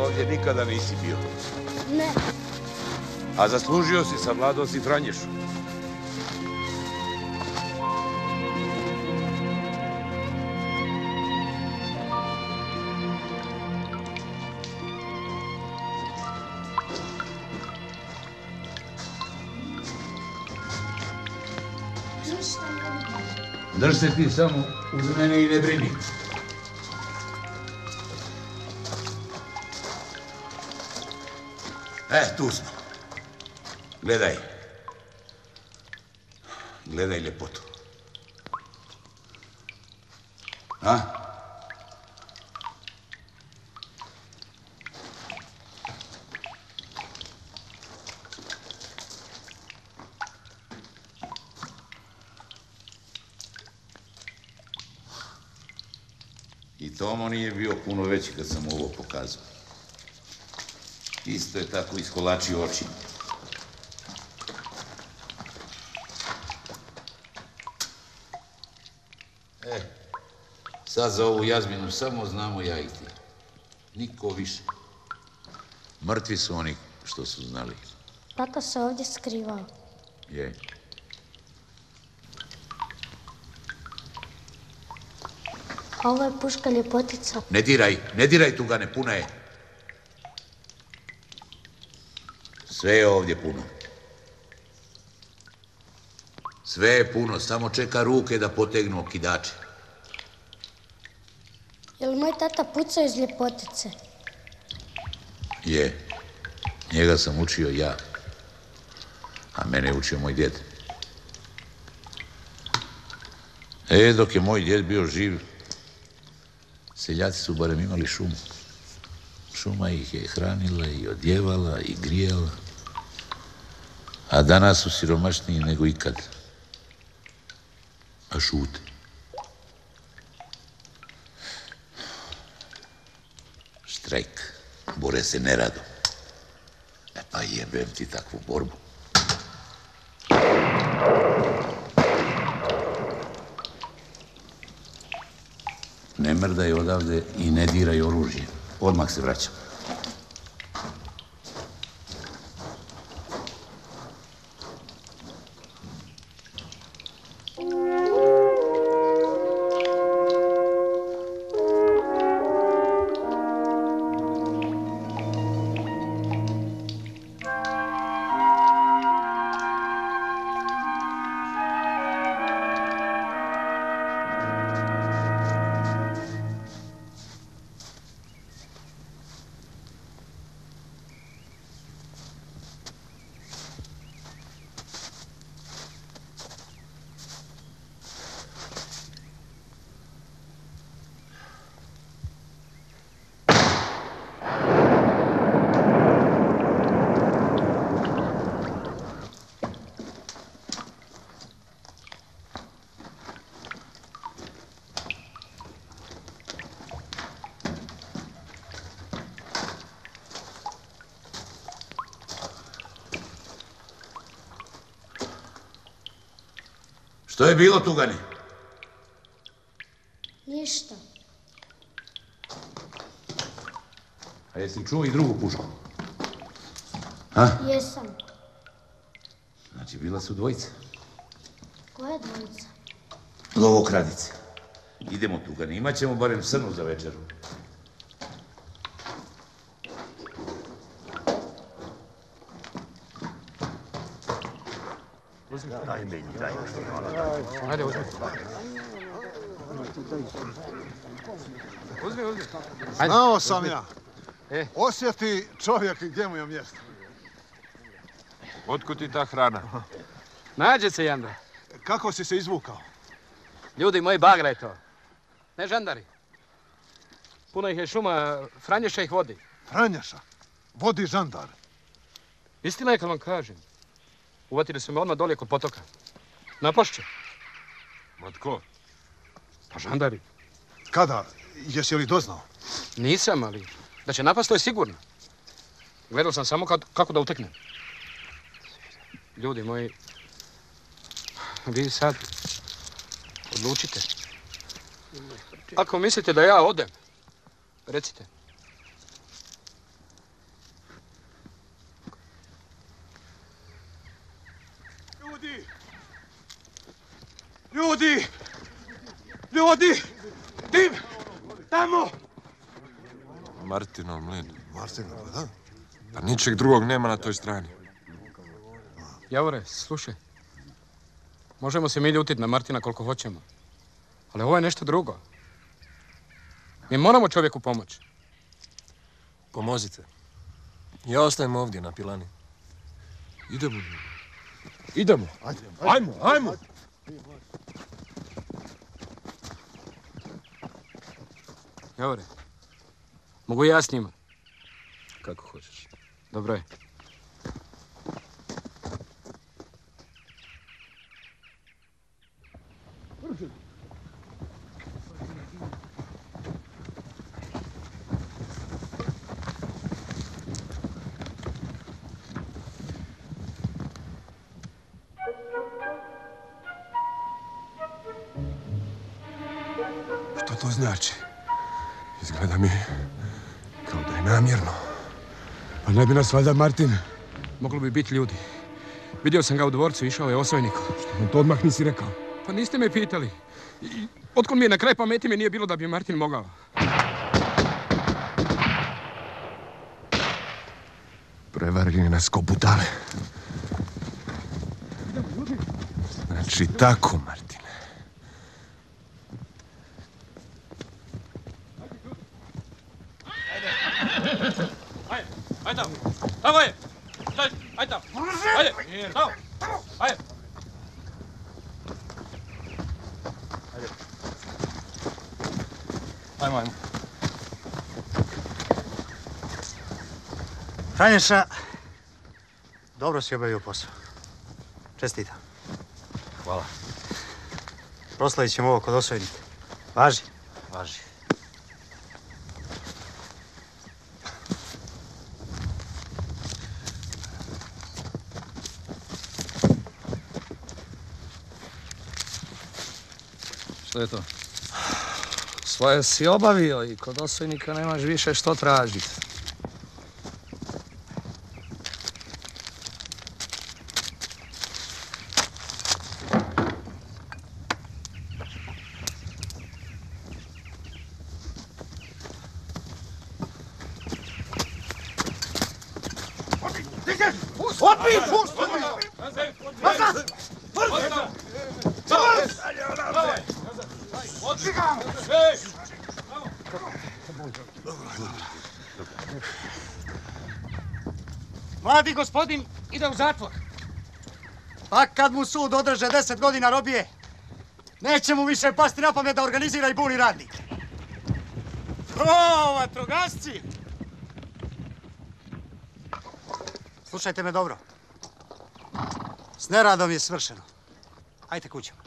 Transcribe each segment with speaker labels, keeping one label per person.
Speaker 1: ovdje nikada nisi bio.
Speaker 2: Ne.
Speaker 1: A zaslužio si sa mladosti Franješu. Drž se ti samo uz mene i ne brini. Tu smo. Gledaj. Gledaj ljepotu. A? I Tomo nije bio puno veći kad sam ovo pokazao. Isto je tako iskolačio oči. Sad za ovu Jazminu samo znamo ja i ti. Niko više. Mrtvi su oni što su znali.
Speaker 2: Tata se ovdje skrivao.
Speaker 1: Je.
Speaker 2: A ovo je puška Ljepotica.
Speaker 1: Ne diraj Tugane, puna je. Sve je ovdje puno. Sve je puno, samo čeka ruke da potegnu okidače.
Speaker 2: Je li moj tata pucao iz Ljepotice?
Speaker 1: Je. Njega sam učio ja. A mene je učio moj djed. Dok je moj djed bio živ, seljaci su barem imali šumu. Šuma ih je hranila i odjevala i grijala. A danas su siromašniji nego ikad. A šute. Štrajk. Bore se nerado. Pa jebem ti takvu borbu. Ne mrdaj odavde i ne diraj oružje. Odmah se vraćam. Što je bilo, Tugane?
Speaker 2: Ništa.
Speaker 1: A jesi čuo i drugu pušku?
Speaker 2: Jesam.
Speaker 1: Znači, bila su dvojica.
Speaker 2: Koja dvojica?
Speaker 1: Lovokradice. Idemo, Tugane, imat ćemo barem srnu za večeru.
Speaker 3: Ajde, uzmi. Uzmi.
Speaker 4: Znao sam ja. Osjeti čovjek gdje mu je mjesto.
Speaker 3: Otkud ti ta hrana? Nađe se, Jandra.
Speaker 4: Kako si se izvukao?
Speaker 3: Ljudi moji, bagra je to. Ne žandari. Puno ih je šuma, Franješa ih vodi.
Speaker 4: Franješa? Vodi žandar?
Speaker 3: Istina je kad vam kažem. Uvatili su me odmah dolje kod potoka. Na Plošće.
Speaker 5: Ma tko?
Speaker 3: Pa žandari.
Speaker 4: Kada? Jesi li doznao?
Speaker 3: Nisam, ali da će napast, to je sigurno. Gledao sam samo kako da uteknem. Ljudi moji, vi sad odlučite. Ako mislite da ja odem, recite.
Speaker 6: Ljudi! Ljudi! Dim! Tamo!
Speaker 5: Martinov mlin.
Speaker 4: Martinov, da?
Speaker 5: Pa ničeg drugog nema na toj strani.
Speaker 3: Javore, slušaj. Možemo se mi ljutiti na Martina koliko hoćemo. Ali ovo je nešto drugo. Mi moramo čovjeku pomoći.
Speaker 7: Pomozite. Ja ostajem ovdje na pilani.
Speaker 5: Idemo.
Speaker 6: Idemo. Ajmo.
Speaker 3: Javore, mogu ja s njima?
Speaker 7: Kako hoćeš.
Speaker 3: Dobro je.
Speaker 6: Što to znači? Izgleda mi kao da je namjerno. Pa ne bi nas valjda Martin...
Speaker 3: Moglo bi biti ljudi. Vidio sam ga u dvorcu, išao je osojnikom.
Speaker 6: Što nam to odmah nisi rekao?
Speaker 3: Pa niste me pitali. Otkud mi je na kraj pameti mi nije bilo da bi Martin mogao.
Speaker 6: Prevarili nas ko budale. Znači tako, Martine.
Speaker 3: Ajde, tamo je! Ajde, tamo! Ajde, tamo! Ajde!
Speaker 7: Ajmo. Franješa, dobro si obavio posao. Čestitam. Hvala. Proslavit ćemo ovo kod osojnika. Važi? Važi.
Speaker 8: Što je to? Svoje si obavio i kod osojnika nemaš više što tražiti.
Speaker 7: Mladi gospodin ide u zatvor. Pa kad mu sud održe 10 godina robije, neće mu više pasti na pamet da organizira i buni radnike. O, vatrogasci! Slušajte me dobro. S neradom je svršeno. Ajde kućama.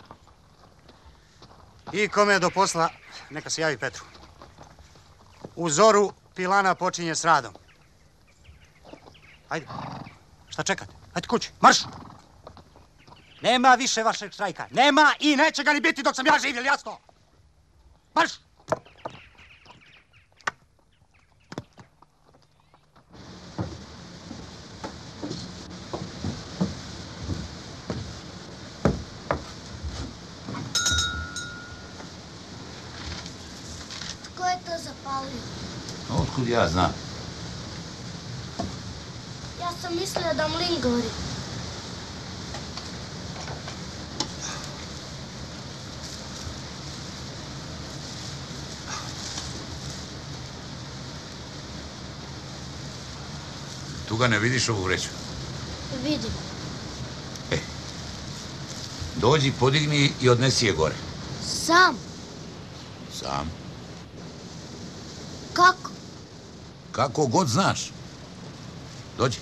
Speaker 7: I kome je do posla, neka se javi Petru. U zoru pilana počinje s radom. Ajde. Šta čekate? Ajde kući. Marš! Nema više vašeg štrajka. Nema i neće ga ni biti dok sam ja živ, jel jasno? Marš!
Speaker 2: Tko je to zapalio?
Speaker 1: Otkud ja znam?
Speaker 2: Ja sam mislila da mlin gori.
Speaker 1: Tu ga ne vidiš ovu vreću?
Speaker 2: Vidim.
Speaker 1: Dođi, podigni i odnesi je gore.
Speaker 2: Sam.
Speaker 1: Sam.
Speaker 2: Kako?
Speaker 1: Kako god znaš. Dođi.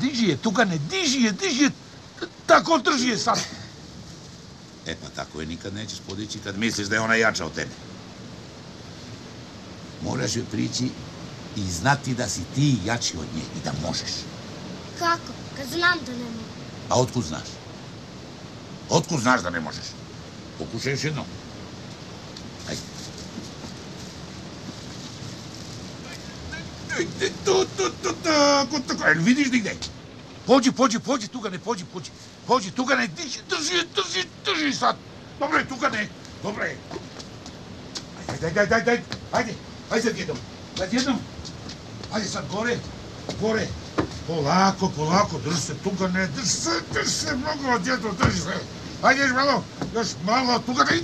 Speaker 9: Diži je, Tugane, diži je. Tako drži je sad.
Speaker 1: E pa tako je nikad nećeš podići kad misliš da je ona jača od tebe. Moraš joj prići i znati da si ti jači od nje i da možeš.
Speaker 2: Kako? Kad znam da ne mogu.
Speaker 1: A otkud znaš? Otkud znaš da ne možeš? Pokušaj još jednom. Ajde.
Speaker 9: Jel vidiš nigde? Pođi, Tugane, pođi, Tugane, drži sad. Dobro je, Tugane, dobro je. Ajde sad jednom. Ajde sad gore. Polako, drži se, Tugane, drži se, mnogo djedo, drži se. Ajde, još malo, Tugane,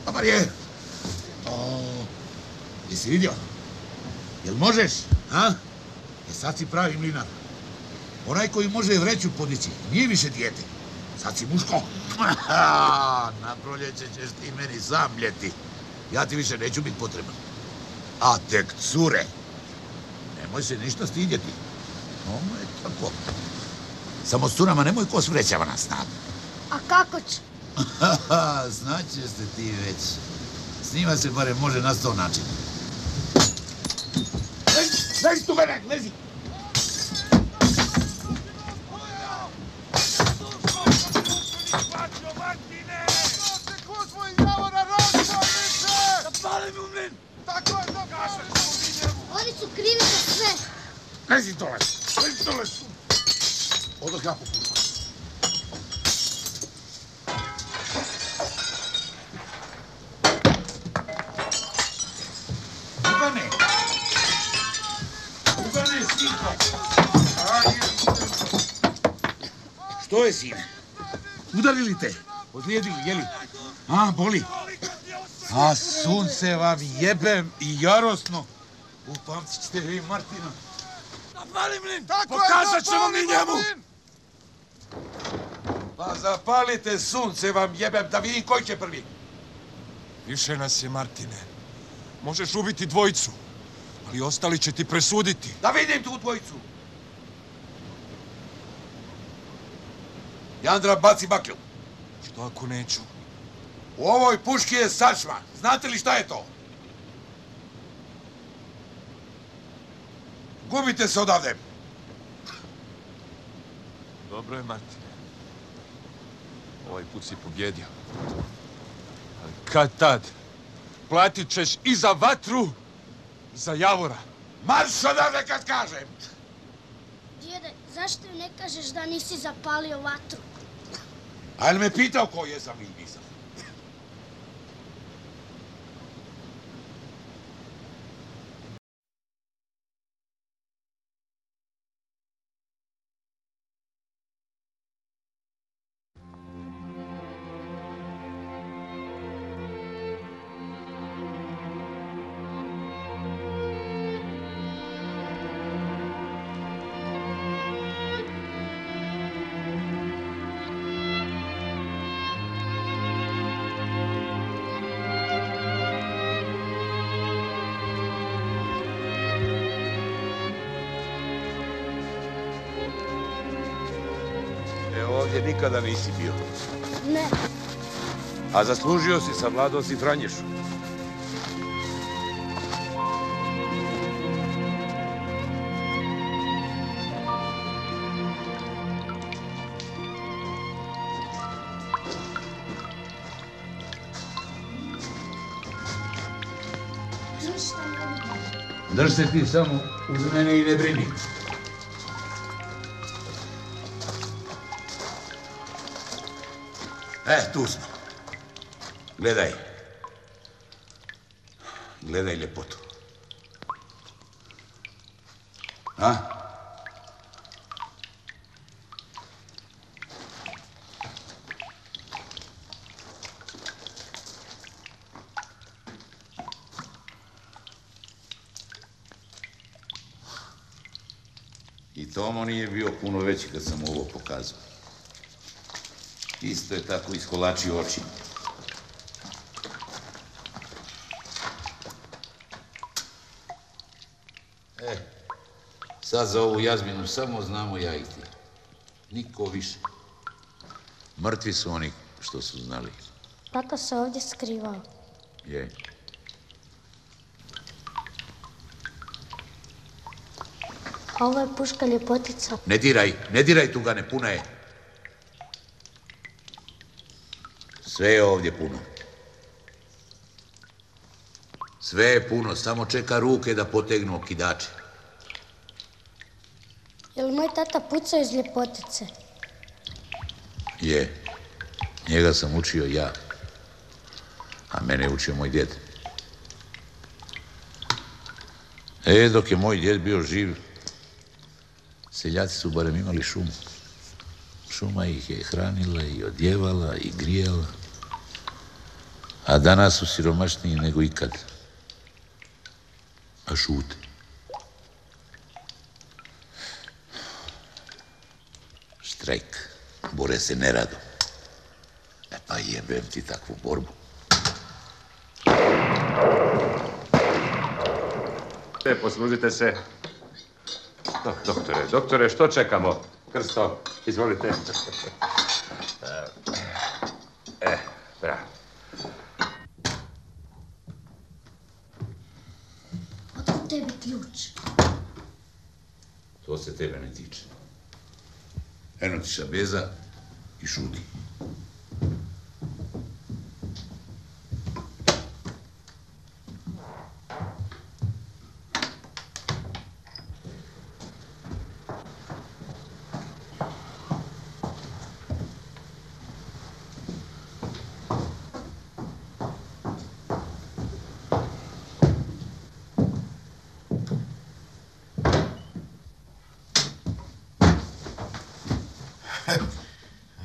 Speaker 9: dobar je. Jesi vidio? Jel možeš, a? Sad si pravi mlinar. Onaj koji može vreću podići, nije više dijete. Sad si muško. Na proljeće ćeš ti meni sam mljeti. Ja ti više neću biti potreban. A tek cure. Nemoj se ništa stidjeti. Ono je tako. Samo s curama nemoj ko s vrećama na snagu.
Speaker 2: A kako će?
Speaker 1: Znaće se ti već. S njima se barem može na 100 način.
Speaker 9: Lezi, Tugane, lezi!
Speaker 2: Oni su krivi za sve.
Speaker 9: Lezi dole! Odo ga popušta. Tugane, sinko! Što je, sine? Udarili te? Ozlijedili, jeli? A, boli? A sunce vam jebem i jarosno. Upamtit ćete vi Martina. Zapali mlin! Pokazat ćemo mi njemu! Pa zapalite sunce vam jebem da vidim koji će prvi.
Speaker 5: Više nas je, Martine. Možeš ubiti dvojicu, ali ostali će ti presuditi.
Speaker 1: Da vidim tu dvojicu. Jandra, baci baklju.
Speaker 5: Što ako neću?
Speaker 1: U ovoj puški je sačma. Znate li šta je to? Gubite se odavde.
Speaker 5: Dobro je, Martine. Ovaj put si pobjedio. Ali kad tad platit ćeš i za vatru, i za Javora.
Speaker 1: Marš odavde kad kažem!
Speaker 2: Djede, zašto joj ne kažeš da nisi zapalio vatru?
Speaker 1: A jel me pitao ko jesam ili nisam? Ovdje nikada nisi bio.
Speaker 2: Ne.
Speaker 1: A zaslužio si, savladao si Franješu. Drž se ti samo uz mene i ne brini. Tu smo. Gledaj. Gledaj ljepotu. A? I Tomo nije bio puno veći kad sam ovo pokazao. Isto je tako iskolačio oči. Sad za ovu Jazminu samo znamo ja i ti. Niko više. Mrtvi su oni što su znali.
Speaker 2: Tata se ovdje skrivao.
Speaker 1: Je.
Speaker 2: A ovo je puška ljepotica.
Speaker 1: Ne diraj Tugane, puna je. Sve je ovdje puno. Sve je puno, samo čeka ruke da potegnu okidače.
Speaker 2: Jel moj tata pucao iz ljepotice?
Speaker 1: Je. Njega sam učio ja. A mene je učio moj djed. Dok je moj djed bio živ, seljaci su barem imali šumu. Šuma ih je hranila i odjevala i grijala. A danas su siromašniji nego ikad. A šute. Štrajk. Bore se nerado. Pa jebem ti takvu borbu.
Speaker 10: Poslužite se. Doktore, što čekamo? Krsto, izvolite. Bravo.
Speaker 2: Otkud tebi ključ?
Speaker 1: To se tebe ne tiče. Eno ti šabeza i šuti.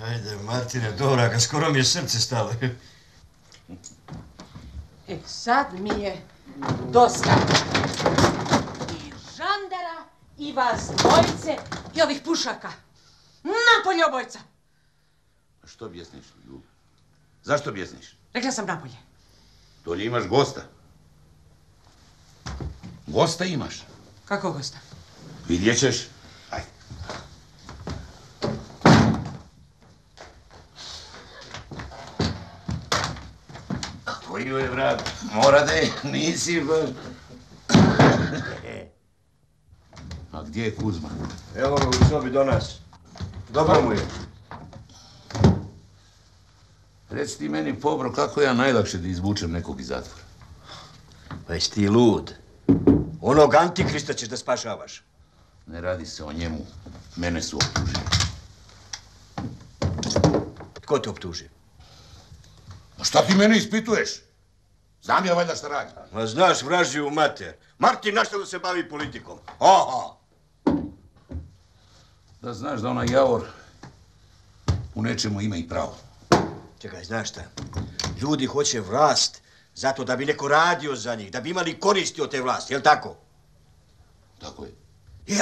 Speaker 11: Ajde, Martine, dobra, skoro mi je srce stalo.
Speaker 12: Sad mi je dosta. I žandara, i vas dvojice, i ovih pušaka. Napolje obojca!
Speaker 1: Što bjesniš, Ljubi? Zašto bjesniš?
Speaker 12: Rekla sam napolje.
Speaker 1: Dolje imaš gosta. Gosta imaš.
Speaker 12: Kako gosta?
Speaker 1: Vidjet ćeš. Ajde. Koji je vrat? Mora da je, nisi baš. A gdje je Kuzma?
Speaker 11: Evo ga u sobi do nas. Dobro mu je.
Speaker 1: Reci ti meni, Pobro, kako ja najlakše da izvučem nekog iz zatvora?
Speaker 11: Pa jesi ti lud? Onog Antikrista ćeš da spašavaš.
Speaker 1: Ne radi se o njemu. Mene su optužili.
Speaker 11: Tko te optuži?
Speaker 1: A šta ti mene ispituješ? Znam ja valjda šta radi.
Speaker 11: Ma znaš, vražiju mater. Martin naštalo se bavi politikom. Aha!
Speaker 1: Da znaš da onaj Javor u nečemu ima i pravo.
Speaker 11: Čekaj, znaš šta? Ljudi hoće vlast zato da bi neko radio za njih, da bi imali koristi od te vlasti, jel' tako?
Speaker 1: Tako je.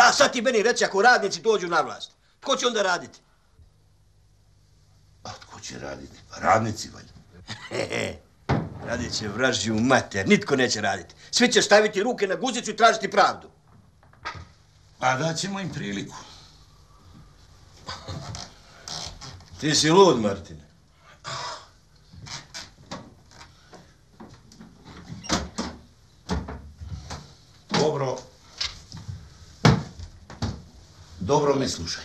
Speaker 11: A sad ti meni reci, ako radnici dođu na vlast, tko će onda raditi?
Speaker 1: A tko će raditi? Pa radnici, valjda.
Speaker 11: Radit će vražiju mater, nitko neće raditi. Svi će staviti ruke na guzicu i tražiti pravdu.
Speaker 1: Pa daćemo im priliku.
Speaker 11: Ti si lud, Martine.
Speaker 1: Dobro me slušaj.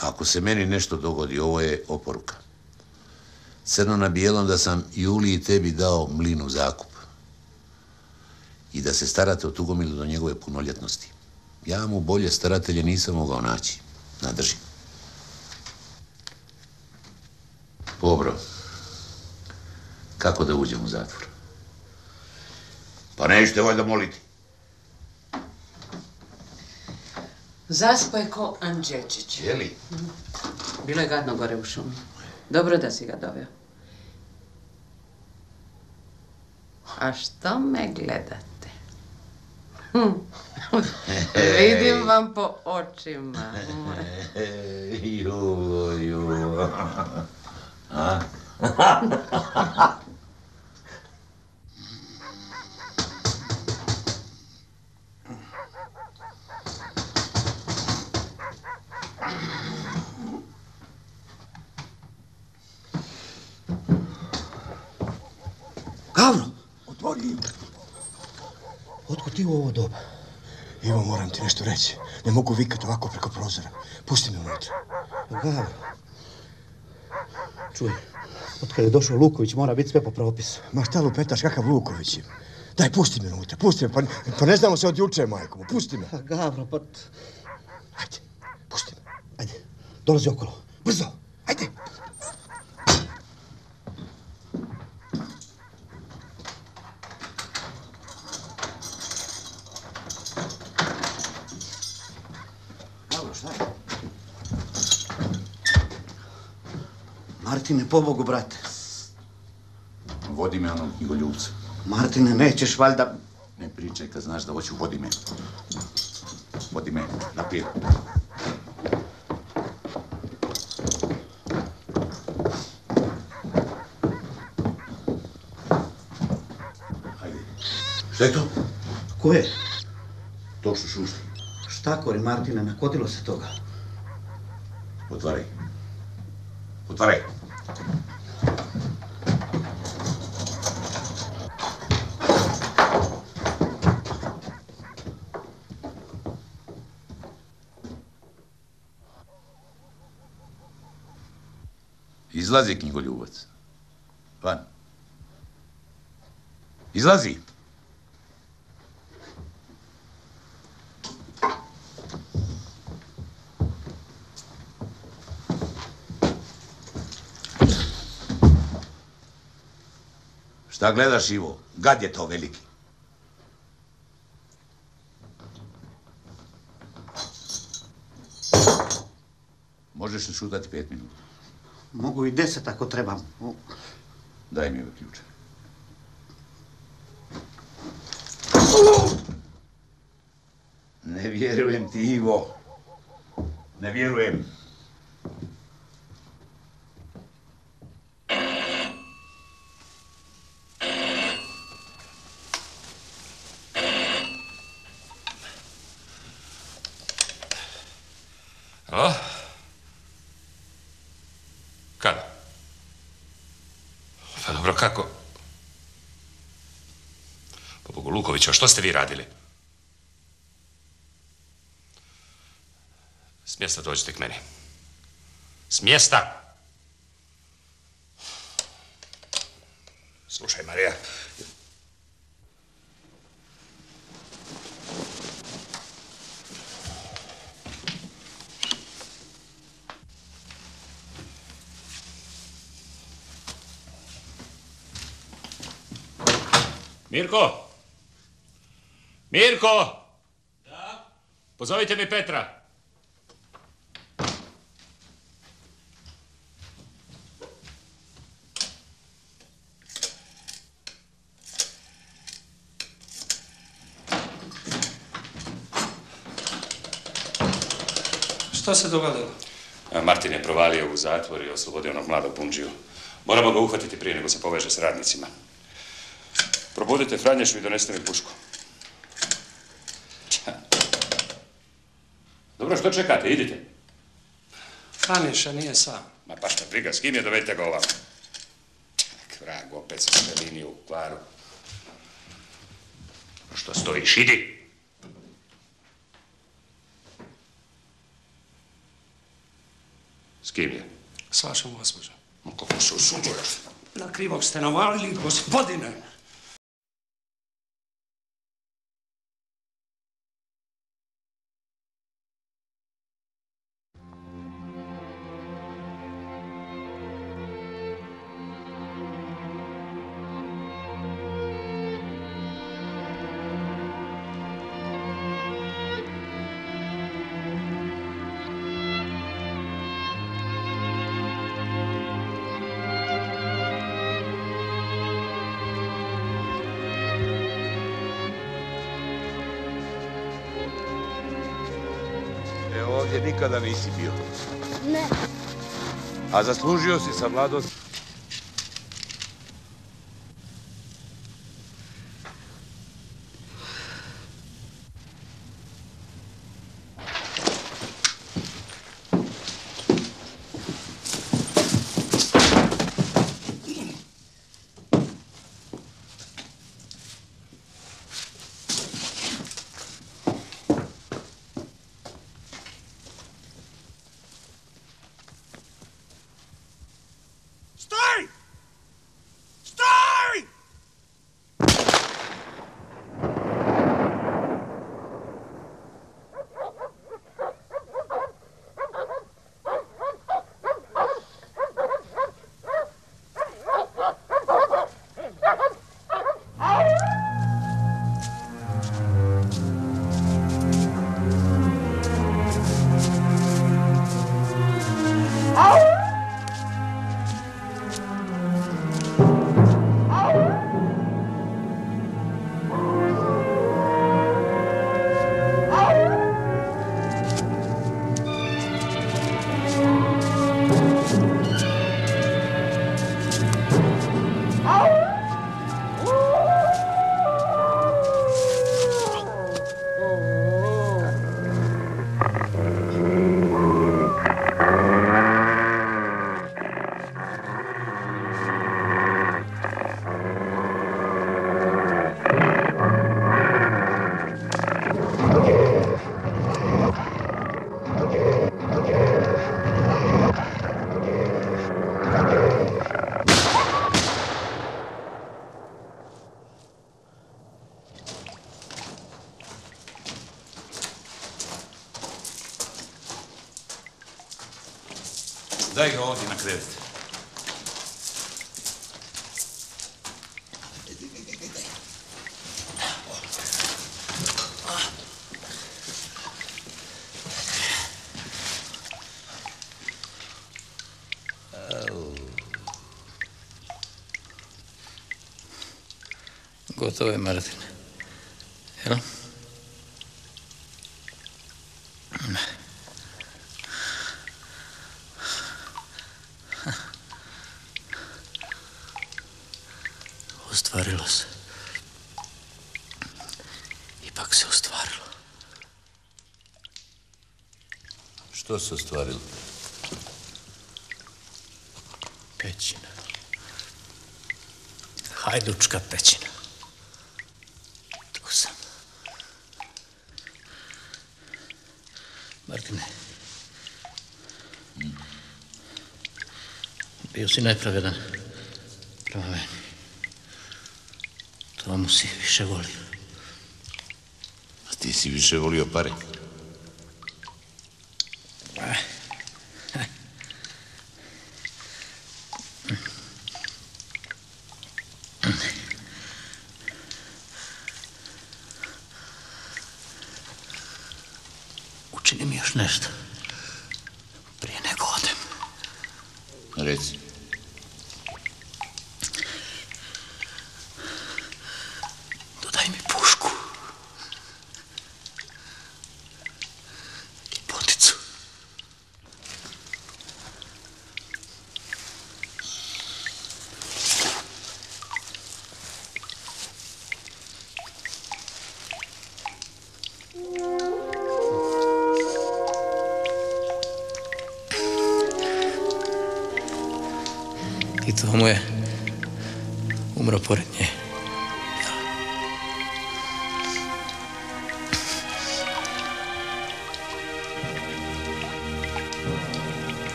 Speaker 1: Ako se meni nešto dogodi, ovo je oporuka. Crno na bijelom da sam Juliji i tebi dao mlin u zakup. I da se starate o Tugomilu do njegove punoljetnosti. Ja mu bolje staratelje nisam mogao naći. Nadrži. Pobro. Kako da uđem u zatvor? Pa nećete valjda moliti.
Speaker 12: Zaspo je ko Anđelčić.
Speaker 1: Je li?
Speaker 12: Bilo je gadno gore u šumi. Dobro da si ga doveo. A što me gledate? Vidim vam po očima.
Speaker 1: Julo. A?
Speaker 11: Gavro, otvori. Otkud ti u ovo doba? Ivo, moram ti nešto reći. Ne mogu vikati ovako preko prozora. Pusti me unutra.
Speaker 13: Gavro. Čuj, otkad je došao Luković, mora biti sve po propisu.
Speaker 11: Ma šta lupetaš, kakav Luković je? Daj, pusti me unutra, pusti me. Pa ne znamo se od juče, majko. Pusti me.
Speaker 7: Gavro, pa...
Speaker 11: Ajde, pusti me. Ajde, dolazi okolo. Brzo, ajde.
Speaker 7: Gavro, šta je? Martine, pobogu, brate.
Speaker 1: Vodi me onom knjigoljubcu.
Speaker 7: Martine, nećeš valjda...
Speaker 1: Ne pričaj kad znaš da hoću, vodi me. Vodi me naprijed. Hajde. Šta je to?
Speaker 7: Ko je?
Speaker 1: To što šušti.
Speaker 7: Štakori, Martine, nakodilo se toga.
Speaker 1: Otvaraj. Otvaraj. Izlazi, knjigoljubac. Van. Izlazi. Šta gledaš, Ivo? Gad je to veliki. Možeš li šutati 5 minuta?
Speaker 7: Mogu i 10 ako trebam.
Speaker 1: Daj mi ove ključe. Ne vjerujem ti, Ivo. Ne vjerujem.
Speaker 10: Alo? Kada? Pa dobro, kako? Pa Bogu Lukoviću, a što ste vi radili? S mjesta dođite k meni. S mjesta! Slušaj, Marija. Mirko! Mirko! Da? Pozovite mi Petra.
Speaker 8: Što se dogodilo?
Speaker 10: Martin je provalio u zatvor i oslobodio onog mladog bundžiju. Moramo ga uhvatiti prije nego se poveže s radnicima. Probudite Franješu i donesite mi pušku. Dobro, što čekate? Idite.
Speaker 8: Franješa nije sam.
Speaker 10: Ma pa šta briga, s kim je, dovedite ga ovamo. Vrag, opet sa sve linije u kvaru. Što stojiš, idi! S kim je?
Speaker 8: S vašom gospođom.
Speaker 10: Kako se usuđuješ?
Speaker 8: Na krivog ste navalili, gospodine.
Speaker 1: Ovdje nikada nisi bio.
Speaker 2: Ne.
Speaker 1: A zaslužio si sa mladost. Daj ga ovdje na krevet.
Speaker 8: Gotovo je, Martine. Jel? Ostvarilo se. Ipak se ostvarilo.
Speaker 1: Što se ostvarilo?
Speaker 8: Pećina. Hajdučka pećina. Tu sam. Martine. Bio si nepravedan prema meni. Tomu si više volio.
Speaker 1: A ti si više volio pare.
Speaker 8: Učini mi još nešto. Prije nego odem.
Speaker 1: Reci.
Speaker 8: Dodaj mi pušku. I poticu. I to mu je umro pored nje.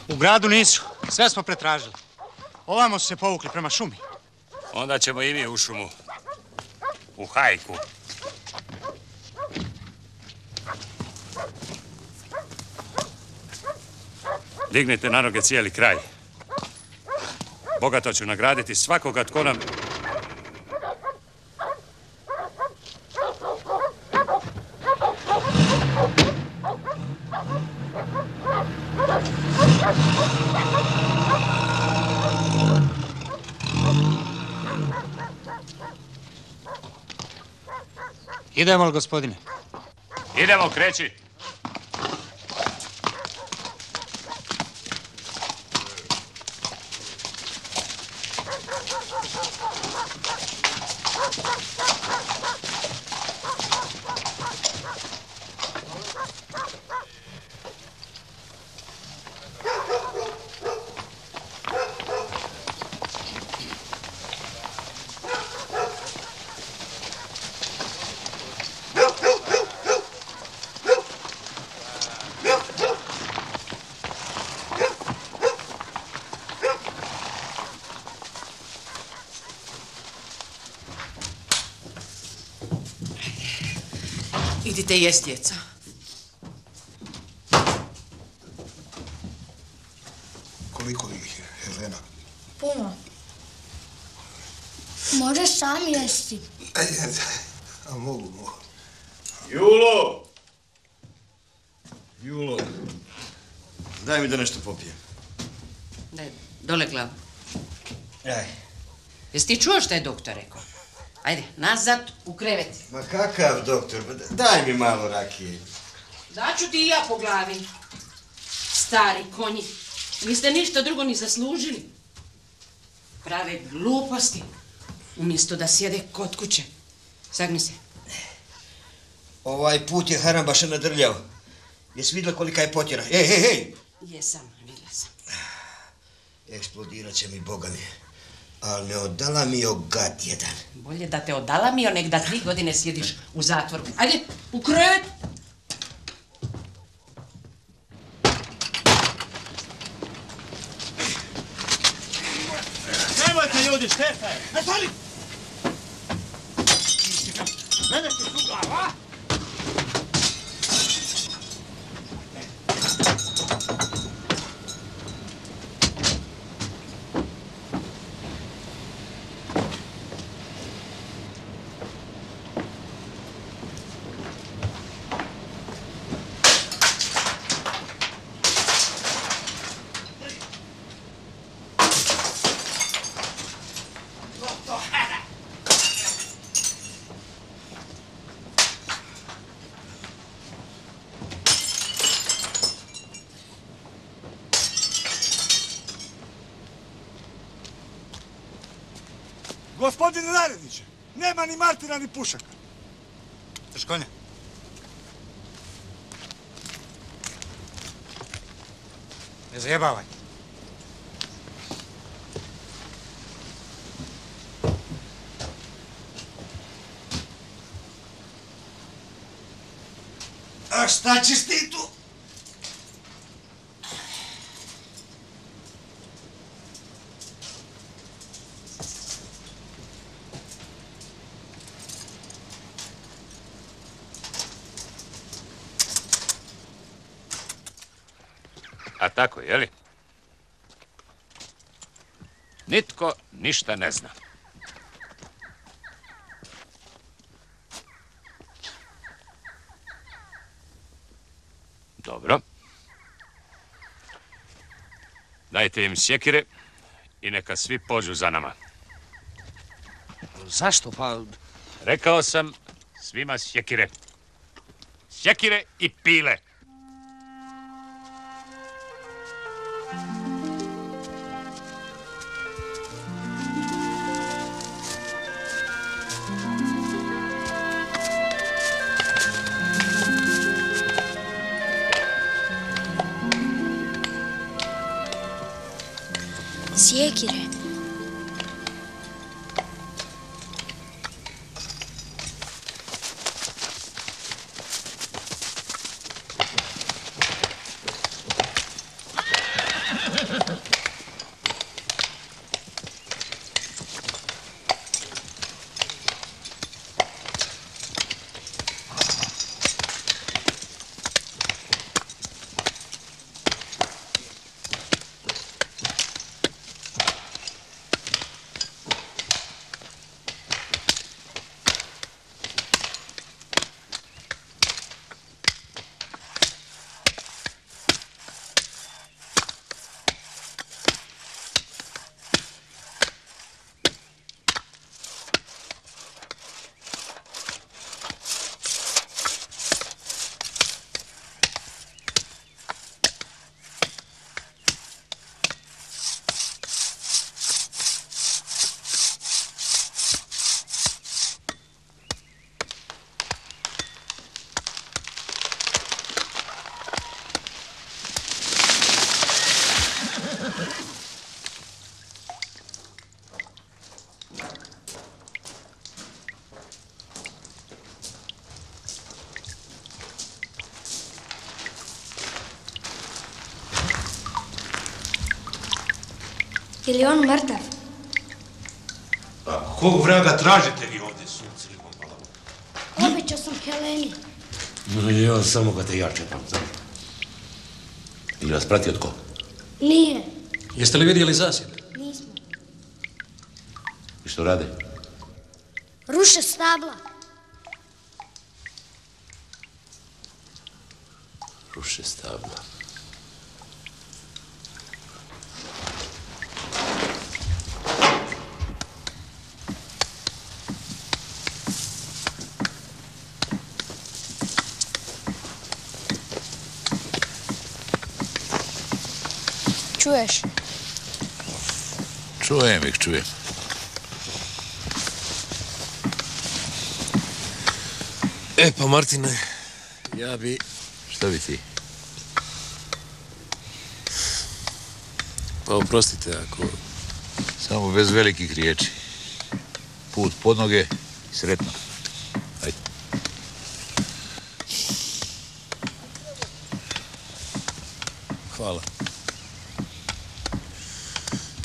Speaker 7: U gradu nisu. Sve smo pretražili. Ovamo su se povukli prema šumi.
Speaker 10: Onda ćemo i mi u šumu. U hajku. Dignite na noge cijeli kraj. Bogato ću nagraditi svakoga tko nam...
Speaker 7: Idemo li, gospodine?
Speaker 10: Idemo, kreći.
Speaker 12: Idite jest, djeca.
Speaker 9: Koliko ih je, Helena?
Speaker 2: Puno. Možeš sam jesti.
Speaker 9: A mogu.
Speaker 11: Julo! Julo, daj mi da nešto popijem.
Speaker 12: Daj, dole glavu.
Speaker 11: Aj.
Speaker 12: Jesi ti čuo šta je doktor rekao? Ajde, nazad u krevet.
Speaker 11: Ma kakav doktor? Daj mi malo rakije.
Speaker 12: Daću ti i ja po glavi. Stari konji. Niste ništa drugo ni zaslužili. Prave gluposti. Umjesto da sjede kod kuće. Sagni se.
Speaker 11: Ovaj put je Harambaša nadrljao. Jesi vidjela kolika je potjera? Hej!
Speaker 12: Jesam, vidjela sam.
Speaker 11: Eksplodirat će mi, Boga mi. Ali ne odala mi joj gad jedan.
Speaker 12: Bolje da te odalamio, nek da 3 godine sjediš u zatvoru. Ajde, u krevet!
Speaker 13: Nemojte ljudi, šteta je! Ne stani! Mene ti tu glava!
Speaker 4: Gospodine naredniče, nema ni Martina ni pušaka.
Speaker 7: Drž konja. Ne zajebavaj.
Speaker 9: A šta ćeš ti tu?
Speaker 10: A tako, jeli? Nitko ništa ne zna. Dobro. Dajte im sjekire i neka svi pođu za nama.
Speaker 8: Zašto pa?
Speaker 10: Rekao sam svima sjekire. Sjekire i pile.
Speaker 2: Sjekire. Je li on mrtav?
Speaker 9: A kog vraga tražite vi ovdje, sunce ili malo?
Speaker 2: Obećao sam Heleni.
Speaker 9: No i on samo ga te ja čepam, znam.
Speaker 1: Ili vas pratio tko?
Speaker 2: Nije.
Speaker 14: Jeste li vidjeli zasjed?
Speaker 2: Nismo.
Speaker 1: I što rade?
Speaker 2: Ruše stabla.
Speaker 1: Ruše stabla.
Speaker 2: Čuješ?
Speaker 1: Čujem ih, čujem.
Speaker 14: E pa Martine, ja bi...
Speaker 1: Što bi ti?
Speaker 14: Pa oprostite ako...
Speaker 1: Samo bez velikih riječi. Put pod noge i sretno. Ajde.
Speaker 14: Hvala.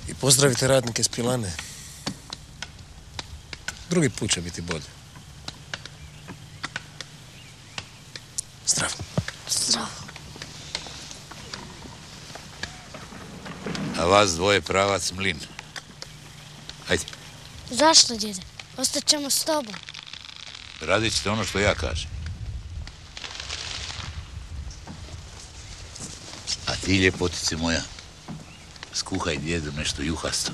Speaker 14: I pozdravite radnike s Pilane. Drugi put će biti bolje. Zdravo.
Speaker 2: Zdravo.
Speaker 1: A vas dvoje pravac mlin. Hajde.
Speaker 2: Zašto, djede? Ostat ćemo s tobom.
Speaker 1: Radit ćete ono što ja kažem. A ti, ljepotice moja, skuhaj djedu nešto juhasto.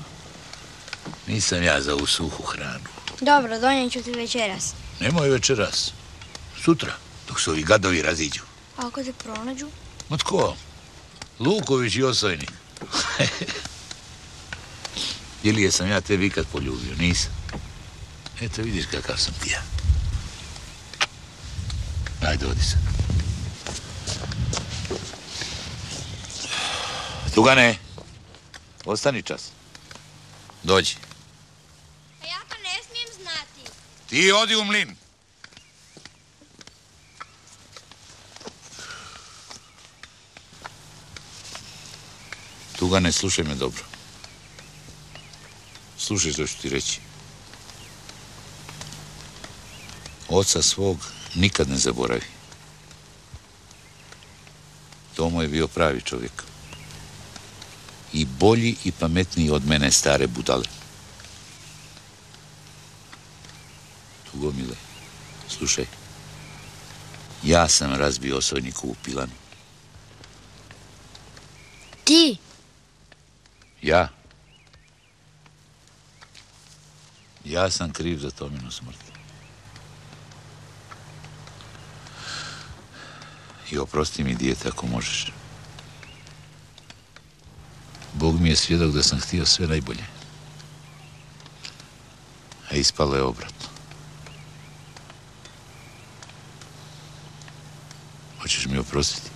Speaker 1: Nisam ja za ovu suhu hranu.
Speaker 2: Dobro, donijet ću ti večeras.
Speaker 1: Nemoj večeras. Sutra, dok se ovi gadovi raziđu.
Speaker 2: A ako te pronađu?
Speaker 1: Ma tko? Luković i Osojnik. Ili jesam ja tebi ikad poljubio? Nisam. Eto, vidiš kakav sam ti ja. Ajde, odi se. Tugane, ostani čas. Dođi.
Speaker 2: A ja to ne smijem znati.
Speaker 1: Ti odi u mlin. Tugane, slušaj me dobro. Slušaj što ću ti reći. Oca svog nikad ne zaboravi. Tomo je bio pravi čovjek. I bolji i pametniji od mene stare budale. Tugomile, slušaj. Ja sam razbio Osojnikovu pilanu.
Speaker 2: Ti?
Speaker 1: Ja? Ja sam kriv za Tominu smrt. I oprosti mi, dijete, ako možeš. Bog mi je svjedok da sam htio sve najbolje. A ispalo je obratno. Hoćeš mi oprostiti?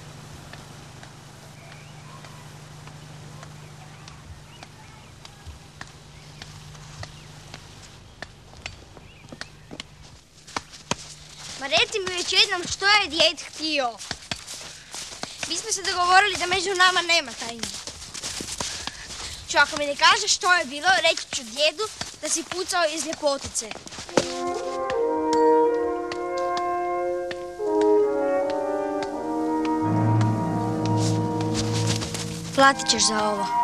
Speaker 2: Ma reci mi već jednom što je djed htio. Mi smo se dogovorili da među nama nema tajni. Čo, ako mi ne kažeš što je bilo, reći ću djedu da si pucao iz ljepotice. Platit ćeš za ovo.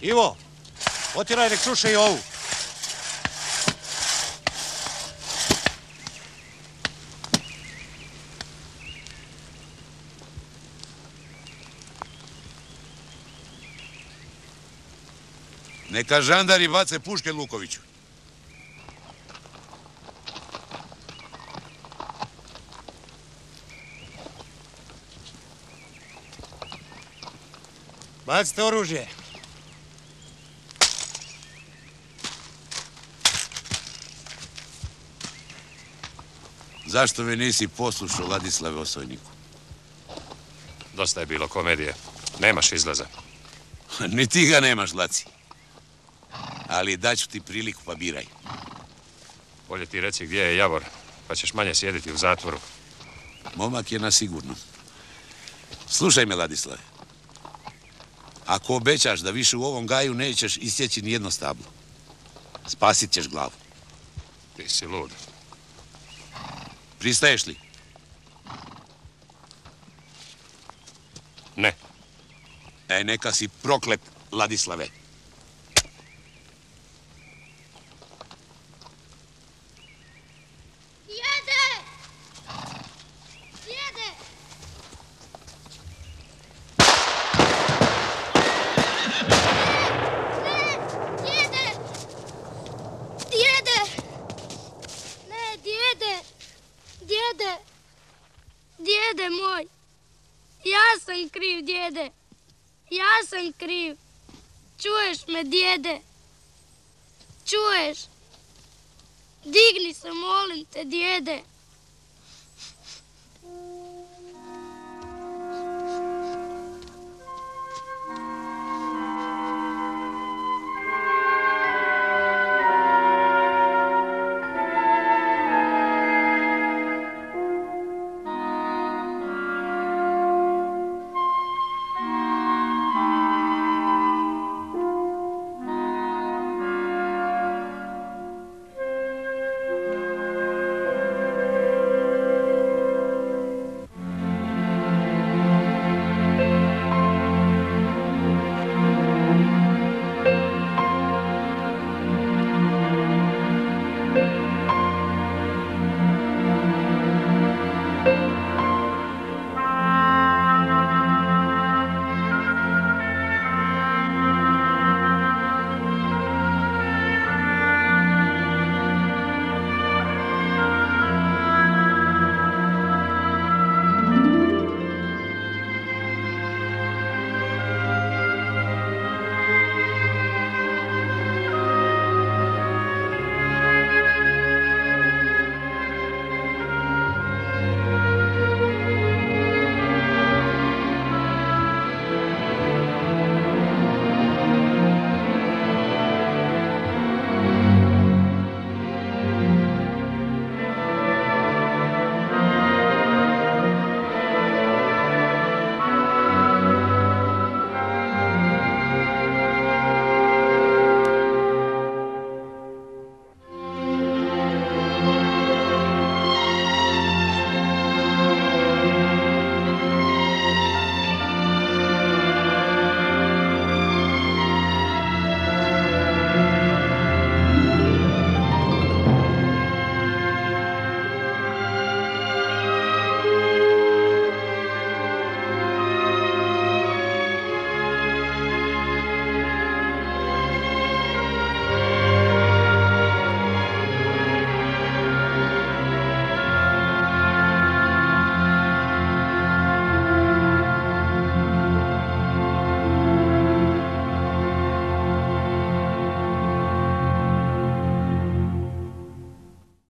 Speaker 7: Ivo, otiraj nek čuše i ovu.
Speaker 1: Neka žandari bace puške Lukoviću.
Speaker 7: Bacite oružje.
Speaker 1: Zašto me nisi poslušao, Ladislave Osojniku?
Speaker 10: Dosta je bilo komedije. Nemaš izlaza.
Speaker 1: Ni ti ga nemaš, Laci. Ali daću ti priliku, pa biraj.
Speaker 10: Bolje ti reci gdje je Javor, pa ćeš manje sjediti u zatvoru.
Speaker 1: Momak je na sigurno. Slušaj me, Ladislave. Ako obećaš da više u ovom gaju nećeš isjeći nijedno stablo, spasit ćeš glavu.
Speaker 10: Ti si lud.
Speaker 1: Pristaješ li?
Speaker 10: Ne.
Speaker 1: Neka si proklet, Ladislave.
Speaker 15: moj. Ja sam kriv, djede. Ja sam kriv. Čuješ me, djede? Čuješ? Digni se, molim te, djede.